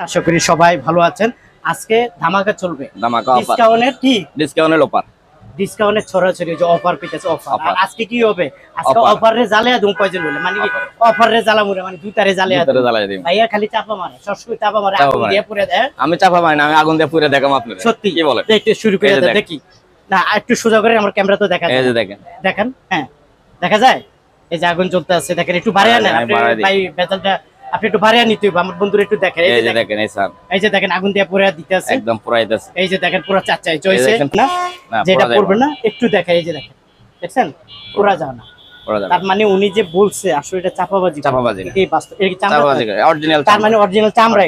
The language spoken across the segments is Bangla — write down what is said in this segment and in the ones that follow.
আশা করি সবাই ভালো আছেন। আজকে ধামাকা চলবে, ধামাকা অফার, ডিসকাউন্টের কি ডিসকাউন্টের অফার, ডিসকাউন্টের ছড়াছড়ি যে অফার পেতেছে অফার। অফার। আজকে কি হবে? আজকে অফার রে জ্বালিয়ে দুম কয়জন বলে মানে কি অফার রে জ্বালা মুরে মানে দুইটারে জ্বালিয়ে দিই। ভাইয়া খালি চাপা মারে, সবসময় চাপা মারে, আগুন দিয়ে পুরে দেয়। আমি চাপা মারি না, আমি আগুন দিয়ে পুরে দেখাম আপনাদের। সত্যি কি বলেন? একটু শুরু করে দেন দেখি। না একটু সোজা করে আমার ক্যামেরা তো দেখা যায়। এই যে দেখেন, দেখেন, হ্যাঁ দেখা যায়। এই যে আগুন জ্বলতে আছে, দেখেন একটু বাড়িয়ে নেন আপনি ভাই, বেতালটা আপনি একটু বাড়িয়ে নিতে হবে আমার বন্ধুরা, একটু দেখেন। এই যে দেখেন, এই স্যার, এই যে দেখেন আগুন দিয়ে পুরো দিতে আছে, একদম পুরাইতেছে। এই যে দেখেন পুরো চাচাই চইছে না, যেটা পড়বে না একটু দেখেন। এই যে দেখেন, দেখছেন পুরো যায় না। তার মানে উনি যে বলছে আসলে এটা চাপাবাজি, চাপাবাজি এই বাস্তব এই চাপাবাজি অরিজিনাল, তার মানে অরিজিনাল চামড়া,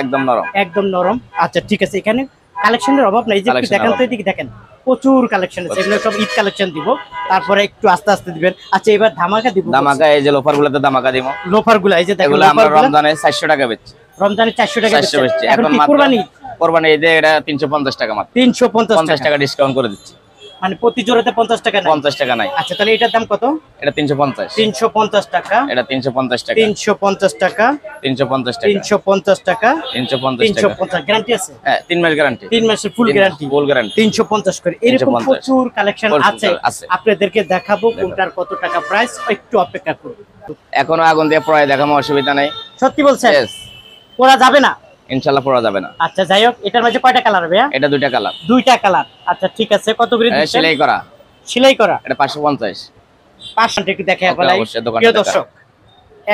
একদম নরম, একদম নরম। আচ্ছা ঠিক আছে, এখানে কালেকশনের অভাব নাই। এই যে দেখেন তো, এদিকে দেখেন প্রচুর কালেকশন আছে, এগুলো সব ঈদ কালেকশন দিব, তারপরে একটু আস্তে আস্তে দিবেন। আচ্ছা এবার ধামাকা দিব, ধামাকা। এই যে লোফার গুলোতে ধামাকা দিব, লোফার গুলো এই যে দেখেন, এগুলো আমরা রমজানে 400 টাকা বেচছি, রমজানে 400 টাকা বেচছি। এখন কি কুরবানি? কুরবানি ঈদে এটা 350 টাকা মাত্র, 350 টাকা ডিসকাউন্ট করে দিচ্ছি, মানে প্রতি জোড়াতে 50 টাকা নাই, 50 টাকা নাই। আচ্ছা তাহলে এটার দাম কত? এটা 350, 350 টাকা, এটা 350 টাকা, 350 টাকা, 350 টাকা, 350 টাকা, 350 টাকা। 350 গ্যারান্টি আছে? হ্যাঁ 3 মাস গ্যারান্টি, 3 মাসের ফুল গ্যারান্টি, ফুল গ্যারান্টি, 350 করে। এরকম 350 প্রচুর কালেকশন আছে, আছে, আপনাদেরকে দেখাবো কোনটার কত টাকা প্রাইস, একটু অপেক্ষা করুন। এখনো আগুন দিয়ে পড়ায় দেখানো অসুবিধা নাই। সত্যি বলছেন? Yes, পরা যাবে না? ইনশাআল্লাহ পড়া যাবে না। আচ্ছা যাই হোক, এটার মধ্যে কয়টা কালার হবে? এটা দুইটা কালার, দুইটা কালার। আচ্ছা ঠিক আছে, কত করে দিচ্ছেন? সেলাই করা, সেলাই করা, এটা 550। 500 একটু দেখায় বলাই। প্রিয় দর্শক,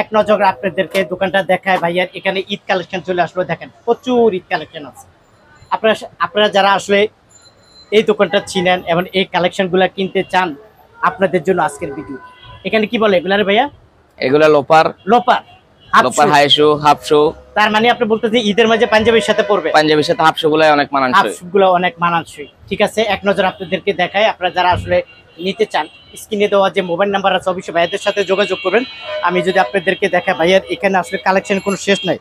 এক নজর আপনাদেরকে দোকানটা দেখায় ভাইয়ার। এখানে ঈদ কালেকশন চলে আসলো, দেখেন প্রচুর ঈদ কালেকশন আছে। আপনারা যারা আসলে এই দোকানটা চিনেন এবং এই কালেকশনগুলো কিনতে চান, আপনাদের জন্য আজকের ভিডিও। এখানে কি বলে এগুলারে ভাইয়া? এগুলা লোপার, লোপার, লোপার হাই শু, হাফ শু। তার মানে আপনি বলতেছেন ঈদের মাঝে পাঞ্জাবির সাথে পরবে? পাঞ্জাবির সাথে হাফ শু গুলো অনেক মানানসই, হাফ শু গুলো অনেক মানানসই। ঠিক আছে, এক নজর আপনাদেরকে দেখায়। আপনারা যারা আসলে নিতে চান, স্ক্রিনে দেওয়া যে মোবাইল নাম্বার আছে অবশ্যই ভাইয়াদের সাথে যোগাযোগ করবেন। আমি যদি আপনাদেরকে দেখাই ভাইয়ার এখানে আসলে কালেকশন কোনো শেষ নাই,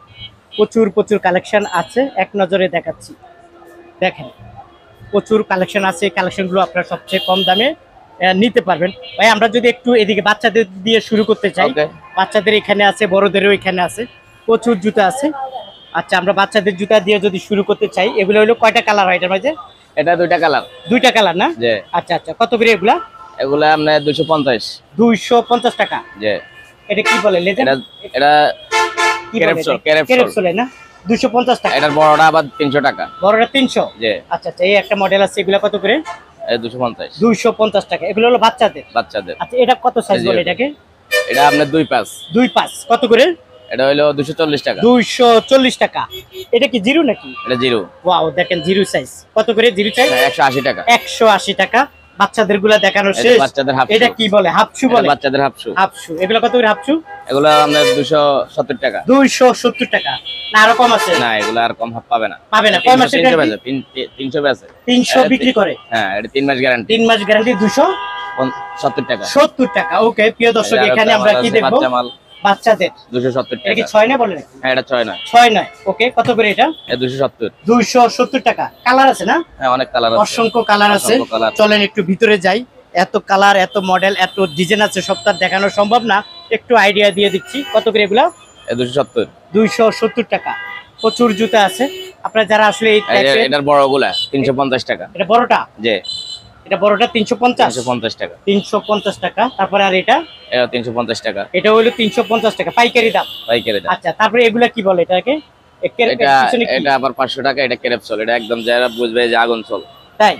প্রচুর প্রচুর কালেকশন আছে, এক নজরে দেখাচ্ছি। দেখেন প্রচুর কালেকশন আছে, কালেকশনগুলো আপনারা সবচেয়ে কম দামে নিতে পারবেন। ভাই আমরা যদি একটু এদিকে বাচ্চাদের দিয়ে শুরু করতে চাই, বাচ্চাদের এখানে আছে, বড়দেরও এখানে আছে, প্রচুর জুতা আছে। আচ্ছা আমরা বাচ্চাদের জুতা দিয়ে যদি শুরু করতে চাই, এগুলো হলো কয়টা কালার হয় এটার মাঝে? এটা দুইটা কালার, দুইটা কালার না? আচ্ছা আচ্ছা, কত করে এগুলা? এগুলা আপনার 250, 250 টাকা। জি। এটা কি বলে লেজেন্ড? এটা ক্যারেপসোল না, 250 টাকা। এটার বড়টা আবার 300 টাকা, বড়টা 300। জি। আচ্ছা আচ্ছা, এই একটা মডেল আছে, এগুলা কত করে? 250, 250 টাকা। এগুলো হলো বাচ্চাদের। আচ্ছা এটা কত সাইজ বলে এটাকে? এটা আপনার 2.5, 2.5 কত করে? এটা হলো 240 টাকা, 240 টাকা। এটা কি জিরো নাকি? এটা জিরো। ওয়াও, দেখেন জিরো সাইজ কত করে? জিরো সাইজ 180 টাকা, 180 টাকা। বাচ্চাদের গুলা দেখানো শেষ। বাচ্চাদের হাফ শু, এটা কি বলে? হাফ শু বলে? বাচ্চাদের হাফ শু। হাফ শু এগুলো কত করে হাফ শু? এগুলো আপনার 270 টাকা, 270 টাকা। না আরো কম আছে? না এগুলো আর কম পাবে না, পাবে না। কয় মাসের গ্যারান্টি? 300 বেচে, 300 বিক্রি করে। হ্যাঁ এটা 3 মাস গ্যারান্টি, 3 মাস গ্যারান্টি 270 টাকা, 70 টাকা। ওকে প্রিয় দর্শক, এখানে আমরা কি দেখবো? বাচ্চাদের 270 টাকা। এটা কি 6 না বলে নাকি? হ্যাঁ এটা 6 নয়, 6 নয়। ওকে কত করে এটা? 270 টাকা। কালার আছে না? হ্যাঁ অনেক কালার আছে, অসংখ্য কালার আছে। চলেন একটু ভিতরে যাই। এত কালার, এত মডেল, এত ডিজাইন আছে, সবটা দেখানো সম্ভব না, একটু আইডিয়া দিয়ে দিচ্ছি। কত করে এগুলা? 270 টাকা। প্রচুর জুতা আছে। আপনারা যারা আসলে এই টাইপের, এটার বড়গুলা 350 টাকা। এটা বড়টা? জি। এটা বড়টা 350 টাকা, 350 টাকা। তারপরে আর এটা? এটা 350 টাকা। এটা হলো 350 টাকা পাইকারি দাম, পাইকারি দাম। আচ্ছা তারপরে এগুলা কি বলে এটাকে? এটা আবার 500 টাকা। এটা ক্যারেপসোল, এটা একদম যারা বুঝবে যে আগুন চল, তাই?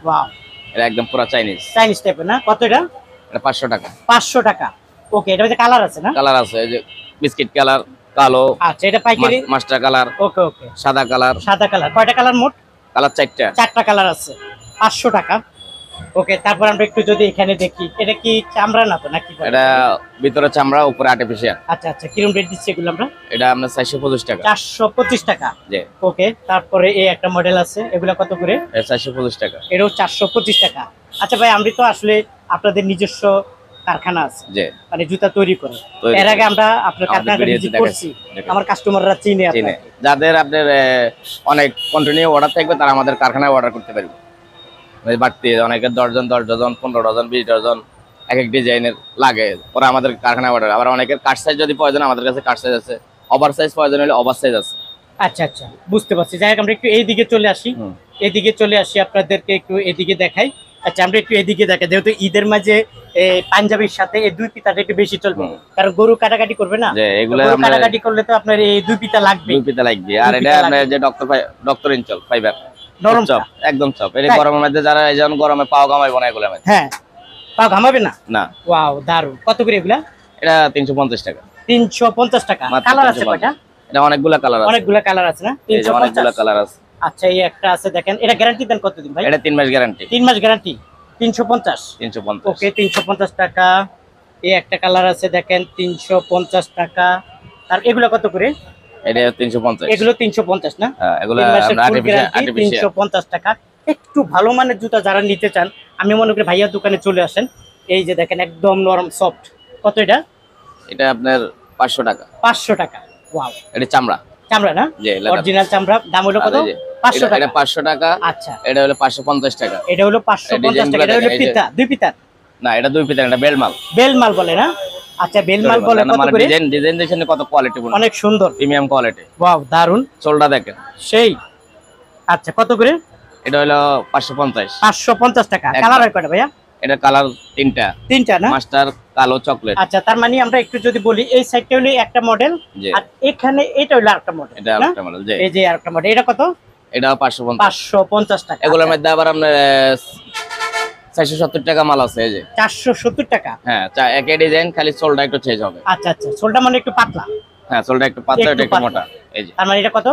ওয়াও, এটা একদম পুরো চাইনিজ টাইপের না? কত এটা? এটা 500 টাকা। 500 টাকা। ওকে, এটা মধ্যে কালার আছে না? কালার আছে, এই যে বিস্কিট কালার, কালো। আচ্ছা এটা পাইকারি মাস্টার কালার। ওকে ওকে, সাদা কালার। সাদা কালার কয়টা কালার মোট? কালার 4টা কালার আছে, 500 টাকা। ওকে, তারপর আমরা একটু যদি এখানে দেখি, এটা কি চামড়া না তো নাকি? এটা ভিতরে চামড়া, উপরে আর্টিফিশিয়াল। আচ্ছা আচ্ছা, কিরকম রেট দিচ্ছে এগুলো আমরা? এটা আমরা 425 টাকা। 425 টাকা। জি। ওকে, তারপরে এই একটা মডেল আছে, এগুলা কত করে? 425 টাকা। এটাও 425 টাকা। আচ্ছা ভাই, আমরা তো আসলে আপনাদের নিজস্ব কারখানা আছে, মানে জুতা তৈরি করে। এর আগে আমরা আপনার কারখানাটা ভিজিট করছি, আমার কাস্টমাররা চিনে আপনাকে। যাদের আপনার অনেক কন্টিনিউ অর্ডার থাকবে তারা আমাদের কারখানায় অর্ডার করতে পারবে। বাড়তি অনেকের 10 জন 15 ডজন 20 ডজন এক এক ডিজাইনের লাগে, ওরা আমাদের কারখানায় অর্ডার। আবার অনেকের কাট সাইজ যদি প্রয়োজন, আমাদের কাছে কাট সাইজ আছে। ওভার সাইজ প্রয়োজন হলে ওভার সাইজ আছে। আচ্ছা আচ্ছা, বুঝতে পারছি। যাই হোক আমরা একটু এইদিকে চলে আসি, হুম। এদিকে চলে আসি, আপনাদেরকে একটু এদিকে দেখাই। আচ্ছা আমরা একটু এদিকে দেখাই, যেহেতু ঈদের মাঝে পাঞ্জাবির সাথে এই দুই পিতাটা একটু বেশি চলবে, হুম। কারণ গরু কাটাকাটি করবে না, যে তো এগুলো গরু আমরা কাটাকাটি করলে তো আপনার এই দুই পিতা লাগবে। দুই পিতা লাগবে। আর দুই এটা পিতা আপনার লাগবে। যে ডক্টর ইনচল ফাইবার নরম চপ, একদম চপ। এটা তাই? গরমের মধ্যে যারা এই যেমন গরমে পাও কামাইবো না এগুলো মধ্যে। হ্যাঁ, পা ঘামাবে না। না, ওয়াও, দারুন। কত করে এগুলা? এটা 350 টাকা 350 টাকা। মাত্র। কালার আছে 350। কয়টা? এটা অনেকগুলা কালার আছে, অনেকগুলা কালার আছে না? এই যে অনেকগুলা 350। কালার আছে। আচ্ছা এই একটা আছে দেখেন, এটা গ্যারান্টি দেন কতদিন ভাই? এটা 3 মাস গ্যারান্টি। 3 মাস গ্যারান্টি। 350। 350। ওকে 350 টাকা। এই একটা কালার আছে দেখেন 350 টাকা। আর এগুলো কত করে? এটা 350। এগুলো 350 না? হ্যাঁ, এগুলো 3 মাসের আমরা ফুল গ্যারান্টি, আর্টিফিশিয়াল। 350 টাকা। একটু ভালো মানের জুতা যারা নিতে চান, আমি মনে করি ভাইয়ার দোকানে চলে আসেন। এই যে দেখেন একদম নরম সফট। কত এটা? এটা আপনার 500 টাকা। 500 টাকা। ওয়াও, এটা চামড়া। চামড়া না? জি, leather। অরিজিনাল চামড়া। দাম হলো আর কত? এই যে 500 এটা টাকা। 500 টাকা। আচ্ছা, এটা হলো 550 টাকা। এটা হলো 550 টাকা। এটা হলো এই যে- পিতা, দুই পিতা। না, এটা দুই পিতা, এটা বেল মাল। বেল মাল বলে না? আচ্ছা বেল মাল বলে। কত মানে করে? ডিজাইন দেখেন কত কোয়ালিটি, অনেক সুন্দর। Premium quality. ওয়াও, দারুন। চোলটা দেখেন সেই। আচ্ছা কত করে? এটা হলো 550। 550 টাকা। একদম। কালার হয় কয়টা ভাইয়া? এটা কালার তিনটা, তিনটা না? মাস্টার, কালো, চকলেট। আচ্ছা তার মানে আমরা একটু যদি বলি, এই সাইডটা হলো একটা মডেল, জি। আর এখানে এটা হলো আরেকটা মডেল এটা না? একটা মডেল। জি, এই যে আরেকটা মডেল। এটা কত? এটা 550। 550 টাকা। এগুলোর মধ্যে আবার আপনার 470 টাকা মাল আছে। এই যে 470 টাকা। হ্যাঁ, একই ডিজাইন, খালি সোলটা একটু চেঞ্জ হবে। আচ্ছা আচ্ছা, সোলটা মানে একটু পাতলা। হ্যাঁ, সোলটা একটু পাতলা, একটু এটা একটু পাতলা। মোটা। এই যে তার মানে এটা কত?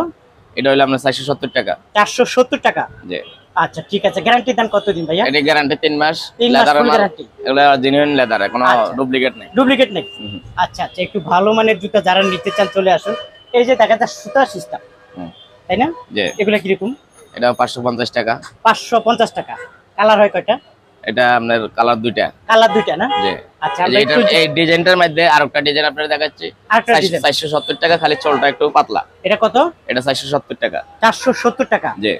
এটা হলো আপনার 470 টাকা। 470 টাকা। জি, আচ্ছা ঠিক আছে। গ্যারান্টি দেন কতদিন ভাইয়া? এটা গ্যারান্টি 3 মাস। 3 মাস লেদার ফুল মাল, গ্যারান্টি। এগুলো জেনুইন লেদার, কোনো আচ্ছা। ডুপ্লিকেট নেই। ডুপ্লিকেট নেই। হুম। আচ্ছা আচ্ছা, একটু ভালো মানের জুতা যারা নিতে চান চলে আসুন। এই যে দেখা যায় সুতা সিস্টেম, হুম। তাই না? জি, এগুলা কিরকম? এটা 550 টাকা। 550 টাকা। কালার হয় কয়টা? এটা আপনার কালার দুইটা। কালার দুইটা না? জি, আচ্ছা এই আমরা যে একটু এই ডিজাইনটার মধ্যে আরেকটা ডিজাইন আপনাদের দেখাচ্ছি। আরেকটা ডিজাইন। 470 টাকা, খালি চোলটা একটু পাতলা। এটা কত? এটা 470 টাকা। 470 টাকা। জি,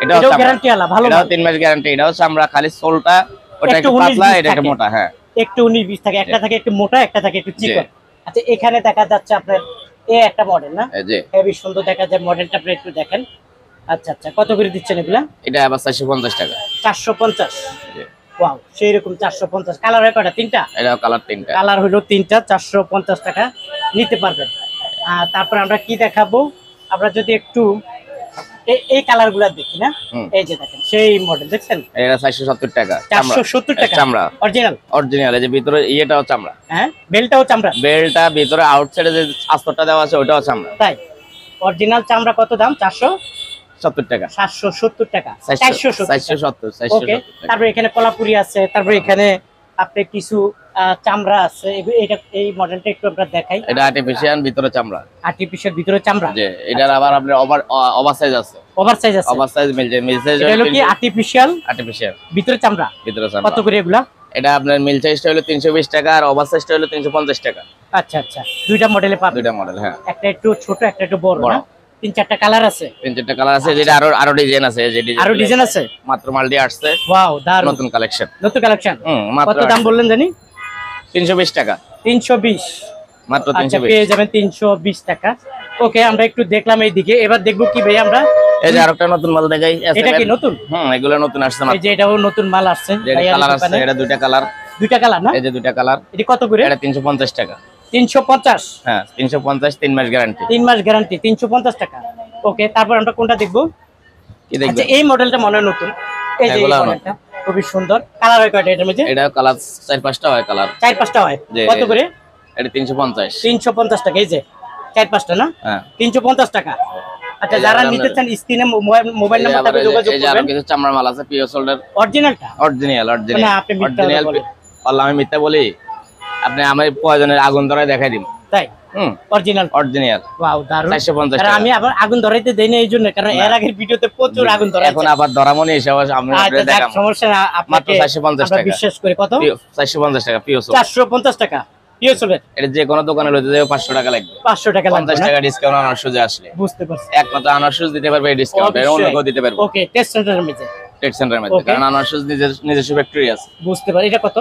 এটাও এটাও চামড়া। গ্যারান্টি আলা, ভালো এটাও মাল। 3 মাস গ্যারান্টি। এটাও চামড়া, খালি সোলটা ওটা একটু একটু 19 পাতলা, 20 এটা একটু থাকে। মোটা। হ্যাঁ, একটু 19-20 থাকে, একটা থাকে একটু মোটা, একটা থাকে একটু চিকন। জি। আচ্ছা এখানে দেখা যাচ্ছে আপনার একটা মডেল না? এই যে হেভি সুন্দর দেখা যায় মডেলটা, আপনি একটু দেখেন। আচ্ছা আচ্ছা, কত করে দিচ্ছেন এগুলা? এটা আবার 450 টাকা। 450। জি, ওয়াও, সেই রকম 450। কালার হয় কয়টা? তিনটা। এটাও কালার তিনটা। কালার হলো তিনটা, 450 টাকা নিতে পারবেন। আর তারপর আমরা কি দেখাবো, আমরা যদি একটু এই কালার গুলা দেখি না? হুম। এই যে দেখেন সেই মডেল দেখছেন, এটা 470 টাকা। চামড়া। 470 টাকা। চামড়া অরিজিনাল। অরিজিনাল। এই যে ভিতরে ইয়েটাও চামড়া, হ্যাঁ, বেলটাও চামড়া। বেলটা ভিতরে আউটসাইডে যে আস্তরটা দেওয়া আছে ওটাও চামড়া। তাই? অরিজিনাল চামড়া কত দাম? 70 টাকা। 770 টাকা। 470 টাকা। 470 ওকে। 470 টাকা। তারপর এখানে কলাপুরি আছে, তারপর এখানে আপনি কিছু চামড়া আছে। এটা এই মডেলটা একটু আমরা দেখাই। এটা আর্টিফিশিয়াল, ভিতরে চামড়া। আর্টিফিশিয়াল, ভিতরে চামড়া। যে এটার আবার আপনার ওভার সাইজ আছে। ওভার সাইজ আছে। ওভার সাইজ মিল সাইজ এটা হলো কি আর্টিফিশিয়াল, আর্টিফিশিয়াল, ভিতরে চামড়া। ভিতরে চামড়া। কত করে এগুলা? এটা আপনার মিল সাইজটা হলো 320 টাকা, আর ওভার সাইজটা হলো 350 টাকা। আচ্ছা আচ্ছা, দুইটা মডেলে পাবেন। দুইটা মডেল। হ্যাঁ, একটা একটু ছোট, একটা একটু বড় বড়। না? 3-4টা কালার আছে। 3-4টা কালার আছে। যেটা আরো ডিজাইন আছে। যে আরো ডিজাইন আছে। মাত্র মাল দিয়ে আসছে, ওয়াও, দারুন। নতুন কালেকশন। নতুন কালেকশন। মাত্র কত দাম বললেন জানি? 320 টাকা। 320। মাত্র আচ্ছা 320। পেয়ে যাবেন 320 টাকা। ওকে, আমরা একটু দেখলাম এইদিকে, এবার দেখবো কি ভাই আমরা। এই যে আরেকটা নতুন মাল দেখাই। এটা কি নতুন? এগুলো নতুন আসছে এই মাত্র। যে এটাও নতুন মাল আসছে ভাইয়ার কালার আছে, দোকানে। এটা দুইটা কালার। দুইটা কালার না? এই যে দুইটা কালার। এটা কত করে? এটা 350 টাকা। 350। হ্যাঁ, 350, 3 মাস গ্যারান্টি। 3 মাস গ্যারান্টি, 350 টাকা। ওকে, তারপর আমরা কোনটা দেখবো? কি আচ্ছা দেখবেন? এই মডেলটা মনে হয় নতুন। এই যে এই এগুলা মডেলটা খুবই সুন্দর। কালার হয় কয়টা এটার মধ্যে? এটা কালার 4-5টা হয় কালার। 4-5টা হয়। জি। কত করে? এটা 350। 350 টাকা। এই যে 4-5টা না? হ্যাঁ। 350 টাকা। আচ্ছা এই যে যারা আবার নিতে আমরা- চান স্ক্রিনে মোবাইল এই যে নাম্বারটাতে আবার যোগাযোগ এই যে আরো করবেন। কিছু চামড়ার মাল আছে, পিও সোল্ডার। অরিজিনালটা? অরিজিনাল না, আপনি মিথ্যা অরিজিনাল। বলেন। আল্লাহ, আমি মিথ্যা বলি? আপনি আমার প্রয়োজনের আগুন ধরায় দেখাই দিন। তাই? অরিজিনাল। অরিজিনাল। ওয়াও, দারুণ। 450 কারণ টাকা। আমি আবার আগুন ধরাইতে দেই না এই জন্য, কারণ এর আগের ভিডিওতে প্রচুর আগুন ধরাইছে। এখন আবার ধরামনি হিসাবে আমি আচ্ছা আপনাদের যাক, দেখাবো। সমস্যা না, মাত্র আপনাকে 450 আমরা টাকা। বিশ্বাস করি। কত? 450 টাকা পিও সোল্ডার। 450 টাকা পিও সোলের। এটা যে কোনো দোকানে লইতে যাবে 500 টাকা লাগবে। 500 টাকা লাগবে 50 না? টাকা ডিসকাউন্ট আনার সুযোগ আসলে। বুঝতে পারছি। একমাত্র আনার সুযোগ দিতে পারবে এই ডিসকাউন্ট, এর অন্য কেউ দিতে পারবে। ওকে, টেস্ট সেন্টারের মধ্যে। ট্রেড সেন্টারের মধ্যে, Okay. কারণ আনার সুযোগ নিজস্ব ফ্যাক্টরি আছে। বুঝতে পারি। এটা কত?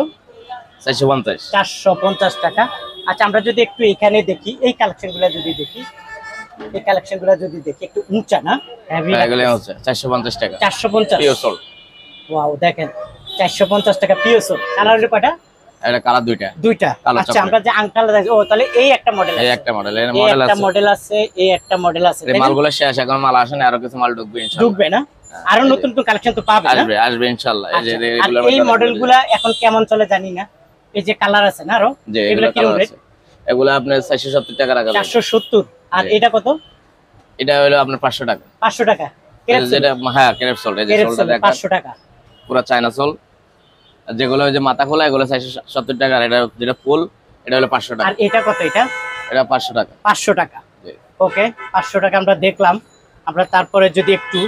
450। 450 টাকা। আচ্ছা আমরা যদি একটু এখানে দেখি, এই কালেকশনগুলো যদি দেখি, এই কালেকশন গুলো যদি দেখি একটু উঁচা না, হেভি এগুলো হচ্ছে 450 টাকা 450 পিওর সোল। ওয়াও দেখেন 450 টাকা পিওর সোল। কালার কয়টা? এটা কালার দুইটা। দুইটা। কালো আচ্ছা chocolate। আমরা যে আংকাল দেখি, ও তাহলে এই একটা মডেল এই আছে, একটা মডেল, এর এই মডেল একটা আছে, মডেল আছে, এই একটা মডেল আছে। এই মালগুলো শেষ, এখন মাল আসে না, আরো কিছু মাল ঢুকবে ইনশাআল্লাহ। ঢুকবে না? আরো নতুন নতুন কালেকশন তো পাবে না? আসবে আসবে ইনশাআল্লাহ। এই যে আচ্ছা, আর এগুলো এই মডেলগুলা এখন কেমন চলে জানি না। এই যে কালার আছে না আরো, যে এগুলা এগুলো কিরকম কালার রেট? আছে, এগুলো আপনার 470 টাকা রাখা যাবে। 470। আর জি। এটা কত? এটা হলো আপনার 500 টাকা। 500 টাকা। যেটা হ্যাঁ ক্রেপ সোল, এই যে সোলটা দেখেন 500 টাকা। পুরো চায়না সোল। যেগুলো ওই যে মাথা খোলা, এগুলো 470 টাকা। আর এটা যেটা ফুল, এটা হলো 500 আর টাকা। এটা কত? এটা এটা 500 টাকা। 500 টাকা। জি। ওকে 500 টাকা আমরা দেখলাম। আমরা তারপরে যদি একটু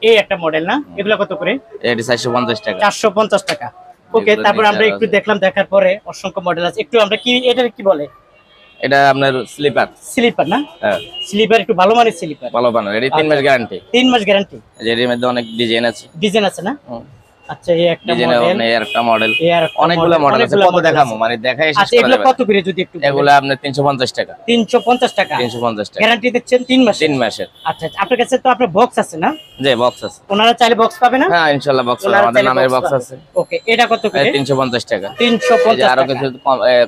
এই একটা মডেল না, এগুলা কত করে? এটা 450 টাকা। 450 টাকা। ওকে এগুলো তারপর আমরা নিচে একটু আছে। দেখলাম, দেখার পরে অসংখ্য মডেল আছে। একটু আমরা কি এটা কি বলে? এটা আপনার স্লিপার। স্লিপার না? হ্যাঁ স্লিপার, একটু ভালো মানের স্লিপার। ভালো বানানো, এটা 3 মাস গ্যারান্টি। 3 মাস গ্যারান্টি। যে এর মধ্যে অনেক ডিজাইন আছে। ডিজাইন আছে না? আচ্ছা এই একটা ডিজাইন মডেল, আপনি এর একটা মডেল, এই আর একটা অনেকগুলো মডেল আছে। কত দেখামু মানে দেখাই শেষ আচ্ছা করা এগুলো যাবে কত না। করে যদি একটু বলেন? এগুলো আপনার 350 টাকা। 350 টাকা। 350 টাকা গ্যারান্টি দিচ্ছেন 3 মাস? 3 মাসের। আচ্ছা আচ্ছা, আপনার কাছে তো আপনার বক্স আছে না? যে বক্স আছে, ওনারা চাইলে বক্স পাবে না? হ্যাঁ ইনশাআল্লাহ বক্স আছে, ওনারা আমাদের চাইলে নামের box বক্স পাবে। আছে। ওকে এটা কত করে? 350 টাকা। 350 আরো টাকা। কিছু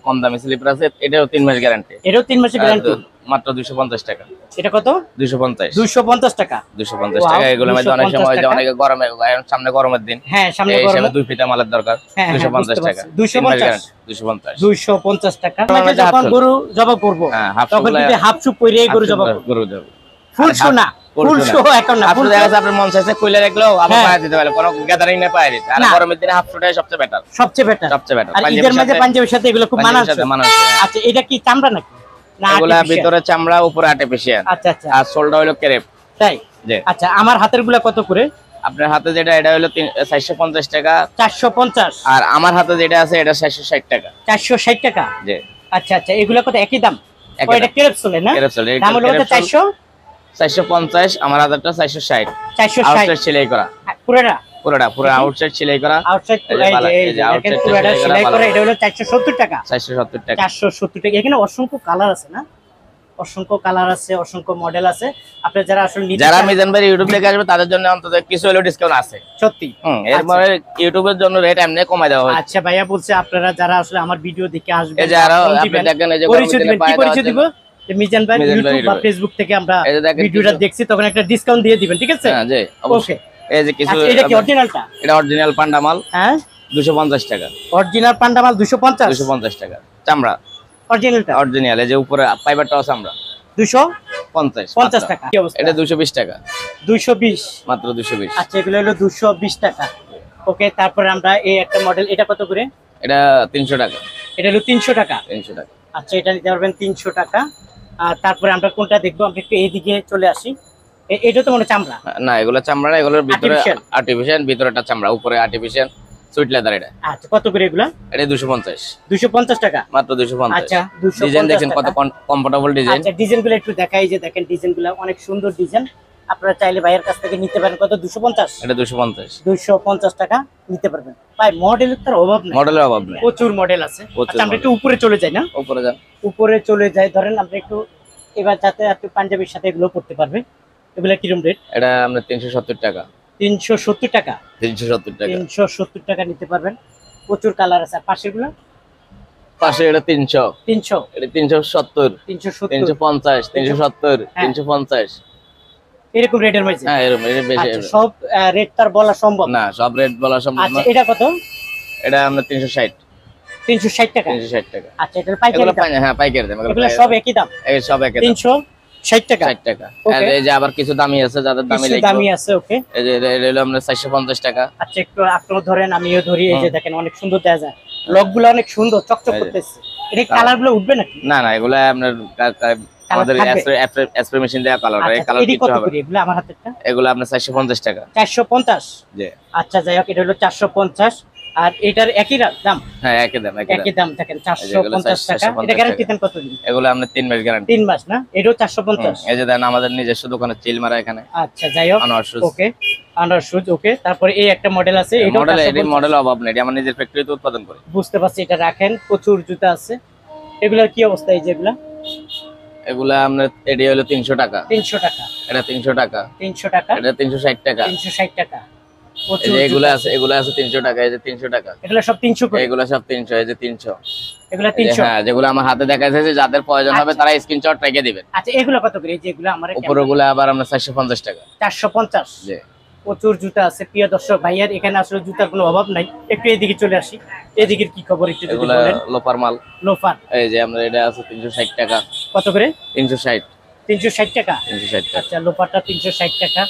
কম দামি স্লিপার আছে, এটাও 3 মাস গ্যারান্টি। এটাও 3 মাসের গ্যারান্টি। মাত্র 250 টাকা। এটা কত? 250 250 টাকা। 250 Wow, টাকা। এগুলোর মধ্যে অনেক 250 সময় যে টাকা। অনেক গরমে, এখন সামনে গরমের দিন, হ্যাঁ সামনে এই গরম। হিসাবে 2 ফিটা মালের দরকার। হ্যাঁ, হ্যাঁ, 250 বুঝতে টাকা। পারছি। 250 250 250 টাকা। আমরা আমরা যে যখন half গরু জবাই করব, হ্যাঁ, half তখন শুগুলা- যদি হাফ চুপ করে এই গরু জবাই করব। গরু দেব। ফুল শো না, ফুল শো এখন না, হাফ ফুল দেখা শো যাচ্ছে আপনার মন চাইছে কইলে রাখলেও আবার হ্যাঁ। পায়ে দিতে পারে, কোনো গ্যাদারিং না পায়ে দিতে। আর না। গরমের দিনে হাফ শুটাই সবচেয়ে বেটার। সবচেয়ে বেটার। সবচেয়ে better। আর পাঞ্জাবির ঈদের মাঝে সাথে- পাঞ্জাবির সাথে এগুলো খুব পাঞ্জাবির মানানসই। সাথে মানানসই, হ্যাঁ। আচ্ছা এটা কি চামড়া নাকি না এগুলা artificial? ভিতরে চামড়া, উপরে আর্টিফিশিয়াল। আচ্ছা আচ্ছা আর সোলটা হলো ক্রেপ। তাই। জি। আচ্ছা আমার হাতের গুলা কত করে? আপনার হাতে যেটা, এটা হলো 450 টাকা। 450। আর আমার হাতে যেটা আছে, এটা 460 টাকা। 460 টাকা। জি। আচ্ছা আচ্ছা এগুলা কত? একই দাম? একই ও এটা দাম। ক্রেপসুলে না? ক্রেপ সোল, দাম হলো কত? 400 450। আমার হাতেরটা 460। 460 আউটসাইড সেলাই করা, পুরোটা পুরোটা পুরো আউটসাইড সেলাই করা। আউটসাইড এই যে বালা- এই যে দেখেন outside টা পুরোটা সেলাই সেলাই করা করে। ভালো। এটা হলো 470 টাকা। 470 টাকা। 470 টাকা। এখানে অসংখ্য কালার আছে না, অসংখ্য কালার আছে, অসংখ্য মডেল আছে। আপনি যারা আসলে নিতে যারা চান- মিজান ভাই ইউটিউব দেখে আসবে তাদের জন্য অন্তত কিছু হলেও ডিসকাউন্ট আছে। সত্যি। এরপরে ইউটিউবের জন্য রেট এমনি কমাই দেওয়া হয়েছে। আচ্ছা ভাইয়া বলছে আপনারা যারা আসলে আমার ভিডিও দেখে আসবেন, এই যে আরো ফোন আপনি দিবেন, দেখেন, এই যে পরিচয় গরমের দিবেন। দিনে কি পায়ে পরিচয় দেওয়ার দিব? যে মিজান ভাই মিজান ভাই ইউটিউব বা ইউটিউবে। ফেসবুক থেকে আমরা এই যে দেখেন ভিডিওটা কিছু- দেখছি, তখন একটা ডিসকাউন্ট দিয়ে দিবেন, ঠিক আছে? হ্যাঁ জি ওকে। অবশ্যই। এই যে কিছু আচ্ছা এটা কি অরিজিনালটা? এটা অরিজিনাল পান্ডা মাল, হ্যাঁ 250 টাকা। অরিজিনাল পান্ডা মাল 250। 250 টাকা চামড়া অরিজিনালটা অরিজিনাল। এই যে উপরে ফাইবারটাও চামড়া। 250 50 টাকা। কি অবস্থা? এটা 220 টাকা 220। মাত্র 220। আচ্ছা এগুলো হলো 220 টাকা। ওকে তারপরে আমরা এই একটা মডেল, এটা কত করে? এটা 300 টাকা। এটা হলো 300 টাকা। 300 টাকা। আচ্ছা এটা নিতে পারবেন 300 টাকা। আর তারপরে আমরা কোনটা দেখবো? আমরা একটু এইদিকে চলে আসি। এটা তো মনে হয় চামড়া। না এগুলো চামড়া না, এগুলোর ভিতরে Artificial। আর্টিফিশিয়াল, ভিতরেটা চামড়া, উপরে আর্টিফিশিয়াল সুইট লেদার। এটা আচ্ছা কত করে এগুলা? এটা 250 250 টাকা। মাত্র 250। আচ্ছা 250 ডিজাইন দেখেন কত টাকা। Comfortable design. আচ্ছা ডিজাইনগুলো একটু দেখাই, যে দেখেন ডিজাইনগুলো অনেক সুন্দর ডিজাইন। আপনারা চাইলে ভাইয়ের কাছ থেকে নিতে পারেন। কত? 250। এটা 250। 250 টাকা নিতে পারবেন। ভাই মডেলের তার অভাব নেই, মডেলের অভাব নেই, প্রচুর মডেল আছে। প্রচুর আচ্ছা আমরা model। একটু উপরে চলে যাই না? উপরে যান। উপরে চলে যাই, ধরেন আমরা একটু এবার যাতে আপনি পাঞ্জাবির সাথে এগুলো পড়তে পারবে। এগুলা কিরম রেট? এটা আমরা 370 টাকা। 370 টাকা। 370 টাকা। 370 টাকা নিতে পারবেন। প্রচুর কালার আছে। আর পাশের গুলো পাশে এটা 300, 300, এটা 370, 370 350, 370, হ্যাঁ। 350। এরকম রেটের মধ্যে। হ্যাঁ এরকম, এটা বেশি। আচ্ছা সব রেট তার বলা সম্ভব না। না সব রেট বলা সম্ভব আচ্ছা না। এটা কত? এটা আমরা 360, 360 টাকা। 360 টাকা। আচ্ছা এটার পাইকারি এগুলো দাম? হ্যাঁ পাইকারি দাম। এগুলো সব একই দাম? এই সব একই দাম, 360 টাকা। 60 টাকা। Okay. আর এই যে আবার কিছু দামি আছে, যাদের দামি কিছু লাগবে, দামি আছে। ওকে এই যে এটা হলো আমরা 450 টাকা। আচ্ছা একটু আপনিও ধরেন, আমিও ধরি। এই যে দেখেন অনেক সুন্দর দেয়া যায়, লকগুলো অনেক সুন্দর চকচক এই যে। করতেছে। এটা কালার গুলো উঠবে নাকি? না না এগুলো আপনার আমাদের থাকবে? স্প্রে মেশিন দেওয়া কালার, এই আচ্ছা কালার এটি কিছু কত হবে করে এগুলো? আমার হাতেরটা এগুলো আপনার 450 টাকা। 450। জি আচ্ছা যাই হোক, এটা হলো 450। আর এটার একই দাম? হ্যাঁ একই দাম, একই দাম। একই দাম। দেখেন যেগুলো 450 টাকা। 450 এটা গ্যারান্টি টাকা। দেন কতদিন? এগুলো আমরা 3 মাস গ্যারান্টি। 3 মাস না? এটাও 450। এই যে দেন আমাদের নিজস্ব দোকানে চিল মারা এখানে আচ্ছা যাই হোক, আনোয়ার শুজ। ওকে আন্ডার শুজ। ওকে তারপরে এই একটা মডেল আছে, এটাও মডেল, এর 450। মডেল অভাব নেই, এটা আমার নিজের ফ্যাক্টরিতে উৎপাদন করি। বুঝতে পারছি। এটা রাখেন, প্রচুর জুতা আছে। এগুলার কি অবস্থা? এই যেগুলা এগুলা আপনার এডি হলো 300 টাকা, 300 টাকা, এটা 300 টাকা, 300 টাকা, এটা 360 টাকা, 360 টাকা। এই প্রচুর যে এগুলা জুতা আছে, এগুলা আছে 300 টাকা, এই যে 300 টাকা, এগুলো সব 300 করে, এগুলা সব 300, এই যে 300, এগুলো এই যে 300। হ্যাঁ, যেগুলো আমার হাতে দেখা যাচ্ছে, যাদের প্রয়োজন হবে তারা স্ক্রিনশট রেখে দিবেন। আচ্ছা এগুলো কত করে? এই যে এগুলো আমার উপরগুলা আবার আমরা 450 টাকা। 450। জি, প্রচুর জুতা আছে প্রিয় দর্শক। ভাইয়ার এখানে আসলে জুতার কোনো অভাব নাই। একটু এদিকে চলে আসি, এদিকের কি খবর একটু যদি এগুলা বলেন। লোপার মাল, লোফার এই যে আমরা এটা আছে 360 টাকা, কত করে? 360, 360 টাকা। 360 টাকা। আচ্ছা লোফারটা 360 টাকা,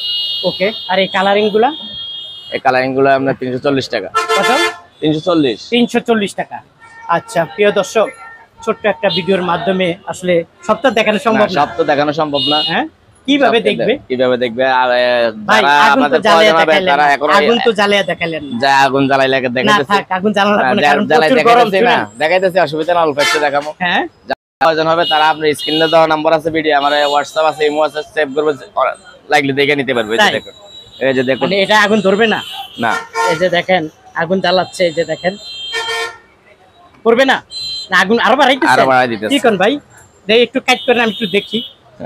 ওকে। আর এই কালারিং গুলা এই কালারিং গুলো আমরা 340 টাকা, কত? 340। 340 টাকা। আচ্ছা প্রিয় দর্শক, ছোট্ট একটা ভিডিওর মাধ্যমে আসলে সবটা দেখানো সম্ভব না। সব তো দেখানো সম্ভব না। হ্যাঁ, কিভাবে সব দেখবে কিভাবে দেখবে? আর ভাই? যারা আগুন তো আমাদের জ্বালিয়ে প্রয়োজন হবে দেখাইলেন তারা না। এখন আগুন তো জ্বালিয়ে দেখাইলেন না। যা আগুন জ্বালাইলে না দেখাইতেছি, থাক, আগুন জ্বালানো লাগবে না, কারণ জ্বালাই প্রচুর গরম। দেখাইতেছি না, শুনেন। দেখাইতেছি, অসুবিধা না, অল্প একটু দেখাবো। হ্যাঁ, প্রয়োজন হবে তারা আপনার স্ক্রিনে দেওয়া নাম্বার আছে, ভিডিও আমার হোয়াটসঅ্যাপ আছে, ইমো আছে, সেভ করবে, লাগলে দেখে নিতে পারবে। এই যে তাই? দেখুন, এই যে দেখুন, মানে এটা আগুন ধরবে না? না এই যে দেখেন আগুন জ্বালাচ্ছে, এই যে দেখেন, করবে না? না আগুন আরো বাড়াইতেছে? আরো বাড়াই দিতেছে। কি কোন ভাই? দেখ একটু কাট করেন, আমি একটু দেখি,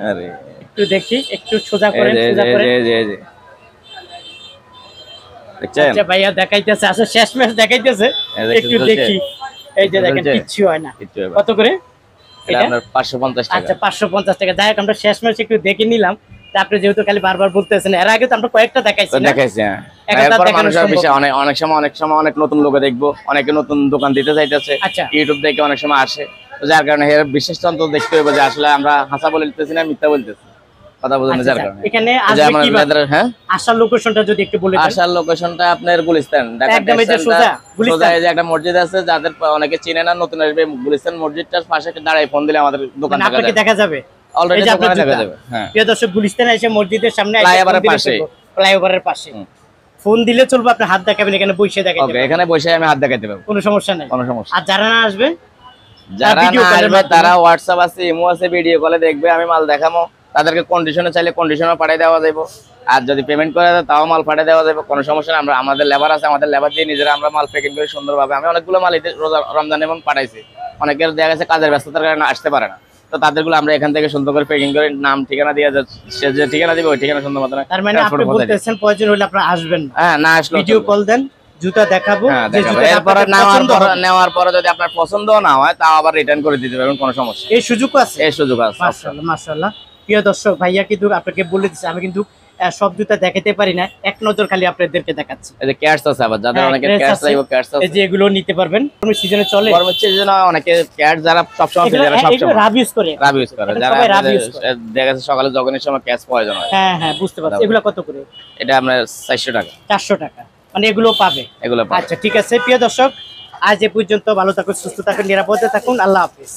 আরে একটু দেখি, একটু সোজা এই করেন, যে, সোজা এই করেন। যে, এই যে, এই যে। দেখছেন? আচ্ছা ভাইয়া দেখাইতেছে, আসলে শেষ ম্যাচ দেখাইতেছে, এই দেখছেন, একটু চলছে? দেখি। এই যে দেখেন, চলছে? কিচ্ছু হয় না। কিচ্ছু হবে না। কত করে এটা এটা? আপনার 550 টাকা। আচ্ছা 550 টাকা। যাই হোক, আমরা শেষ ম্যাচ একটু দেখে নিলাম। তা আপনি যেহেতু খালি বারবার বলতেছেন, এর আগে তো আমরা কয়েকটা দেখাইছি তো না? দেখাইছি, হ্যাঁ। একটা তো এরপর দেখানো মানুষের সম্ভব বিষয় না। অনেক সময় অনেক নতুন লোকে দেখবো, অনেকে নতুন দোকান দিতে চাইতেছে, আচ্ছা। ইউটিউব দেখে অনেক সময় আসে, তো যার কারণে এর বিশেষ তন্ত্র দেখতে হবে যে আসলে আমরা হাসা বলতেছি না মিথ্যা বলতেছি, কথা বুঝুন, আচ্ছা, যার আচ্ছা। কারণে এখানে এই যে আসবে আমার কিভাবে? leather, হ্যাঁ, আসার লোকেশনটা যদি একটু বলে দেন। আসার লোকেশনটা আপনার গুলিস্তান, ঢাকা একদম এই যে টেক্সটাইলটা, সোজা, গুলিস্তান। সোজা এই যে একটা মসজিদ আছে, যাদের অনেকে চিনে না, নতুন আসবে, গুলিস্তান মসজিদটার পাশে দাঁড়ায় ফোন দিলে আমাদের দোকান মানে দেখা আপনাকে যায়, দেখা যাবে অলরেডি এই যে আপনার দোকানে দেখা জুতা। যাবে। হ্যাঁ, প্রিয় দর্শক, গুলিস্তানে এসে মসজিদের সামনে ফ্লাইওভারের পাশে। ফ্লাইওভারের পাশে হুম। ফোন দিলে চলবে, আপনি হাত দেখাবেন, এখানে বসে দেখাইতে ওকে, পারবেন। এখানে বসে আমি হাত দেখাইতে পারবো, কোনো সমস্যা নাই। কোনো সমস্যা। আর যারা না আসবে, যারা ভিডিও না কলের আসবে মাধ্যমে। তারা হোয়াটসঅ্যাপ আছে, ইমো আছে, ভিডিও কলে দেখবে, আমি মাল দেখাবো, তাদেরকে কন্ডিশনে চাইলে কন্ডিশনে পাঠিয়ে দেওয়া যাবে, আর যদি পেমেন্ট করে দেয় তাও মাল পাঠিয়ে দেওয়া যাবে, কোনো সমস্যা না। আমরা আমাদের লেবার আছে, আমাদের লেবার দিয়ে নিজেরা আমরা মাল প্যাকিং করে সুন্দরভাবে, আমি অনেকগুলো মাল ঈদের রমজান এবং পাঠাইছি, অনেকের দেখা গেছে কাজের ব্যস্ততার কারণে আসতে পারে না, তো তাদেরগুলো আমরা এখান থেকে সুন্দর করে প্যাকিং করে নাম ঠিকানা দিয়ে সে যে ঠিকানা দিবে ওই ঠিকানা সুন্দর মতো তার মানে আপনি বলতেছেন প্রয়োজন হলে আপনারা আসবেন না, হ্যাঁ, না আসলে ভিডিও কল দেন, জুতা দেখাবো, হ্যাঁ যে দেখাবো, জুতাটা এরপরে আপনাদের পছন্দ হবে। নেওয়ার পরে যদি আপনার পছন্দ না হয় তাও আবার রিটার্ন করে দিতে পারবেন, কোনো সমস্যা, এই সুযোগও আছে। এই সুযোগ আছে। মাশাআল্লাহ, মাশাআল্লাহ। প্রিয় দর্শক, ভাইয়া কিন্তু আপনাকে বলে দিচ্ছে, আমি কিন্তু সব জুতা দেখাতে পারি না, এক নজর খালি আপনাদেরকে দেখাচ্ছি। এই যে ক্যাটস আছে, আবার যাদের হ্যাঁ, অনেকে cats ক্যাটস আছে। লাগবে, ক্যাটস এই আছে, যে এগুলো নিতে পারবেন, কোন সিজনে চলে। গরম হচ্ছে এই জন্য অনেকে ক্যাট যারা সবসময় এগুলো যারা এগুলো সবসময় রাব ইউজ করে। রাব ইউজ করে, এখন যারা সবাই রাব আপনাদের use করে। দেখা যাচ্ছে সকালে জগনের সময় ক্যাচ প্রয়োজন হয়, হ্যাঁ হ্যাঁ, বুঝতে পারছি। এগুলো কত করে? এটা আপনার 400 টাকা, 400 টাকা। মানে এগুলো পাবে। এগুলো পাবেন। আচ্ছা ঠিক আছে প্রিয় দর্শক, আজ এ পর্যন্ত। ভালো থাকুন, সুস্থ থাকুন, নিরাপদে থাকুন। আল্লাহ হাফেজ।